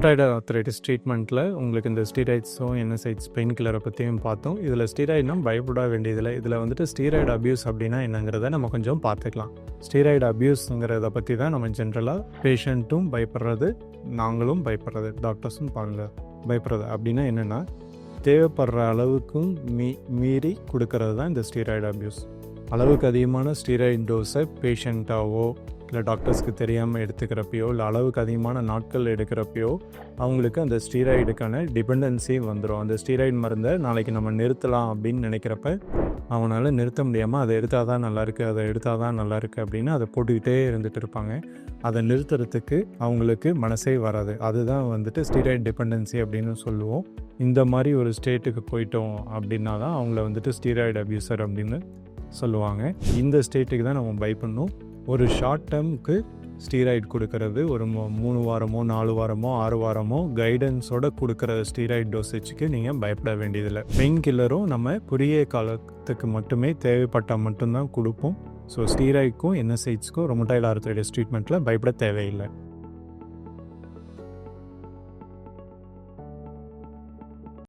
Rheumatoid arthritis ட்ரீட்மெண்ட்டில் உங்களுக்கு இந்த ஸ்டீராய்ட்ஸும் NSAIDs pain கில்லரை பற்றியும் பார்த்தோம். இதில் ஸ்டீராய்டுனா பயப்பட வேண்டியதில்லை. இதில் வந்துட்டு ஸ்டீராய்டு அப்யூஸ் அப்படின்னா என்னங்கிறத நம்ம கொஞ்சம் பார்த்துக்கலாம். ஸ்டீராய்டு அப்யூஸுங்கிறத பற்றி தான் நம்ம ஜென்ரலாக பேஷண்ட்டும் பயப்படுறது, நாங்களும் பயப்படுறது, டாக்டர்ஸும் பயப்படுறது. அப்படின்னா என்னென்னா, தேவைப்படுற அளவுக்கும் மீறி கொடுக்கறது தான் இந்த ஸ்டீராய்டு அப்யூஸ். அளவுக்கு அதிகமான ஸ்டீராய்டு டோஸை பேஷண்ட்டாவோ இல்லை டாக்டர்ஸ்க்கு தெரியாமல் எடுத்துக்கிறப்பையோ இல்லை அளவுக்கு அதிகமான நாட்கள் எடுக்கிறப்பையோ அவங்களுக்கு அந்த ஸ்டீராய்டுக்கான டிபெண்டன்சி வந்துடும். அந்த ஸ்டீராய்டு மருந்தை நாளைக்கு நம்ம நிறுத்தலாம் அப்படின்னு நினைக்கிறப்ப அவனால் நிறுத்த முடியாமல் அதை எடுத்தால் தான் நல்லாயிருக்கு, அதை எடுத்தால் தான் நல்லாயிருக்கு அப்படின்னு அதை போட்டுக்கிட்டே இருந்துகிட்டு இருப்பாங்க. அதை நிறுத்துறதுக்கு அவங்களுக்கு மனசே வராது. அதுதான் வந்துட்டு ஸ்டீராய்டு டிபெண்டன்சி அப்படின்னு சொல்லுவோம். இந்த மாதிரி ஒரு ஸ்டேட்டுக்கு போயிட்டோம் அப்படின்னா தான் அவங்கள வந்துட்டு ஸ்டீராய்டு அப்யூசர் அப்படின்னு சொல்லுவாங்க. இந்த ஸ்டேட்டுக்கு தான் நம்ம பயப்படணும். ஒரு ஷார்ட் டேர்முக்கு ஸ்டீராய்டு கொடுக்கறது ஒரு 3 வாரமோ 4 வாரமோ 6 வாரமோ கைடன்ஸோடு கொடுக்குற ஸ்டீராய்டு டோசேஜுக்கு நீங்கள் பயப்பட வேண்டியதில்லை. பெயின் கில்லரும் நம்ம குறுகிய காலத்துக்கு மட்டுமே தேவைப்பட்டால் மட்டும்தான் கொடுப்போம். ஸோ ஸ்டீராய்டுக்கும் என்எஸ்ஐட்ஸ்க்கும் ரொமட்டாய்டு ஆர்த்ரைட்டிஸ் ட்ரீட்மெண்ட்டில் பயப்பட தேவையில்லை.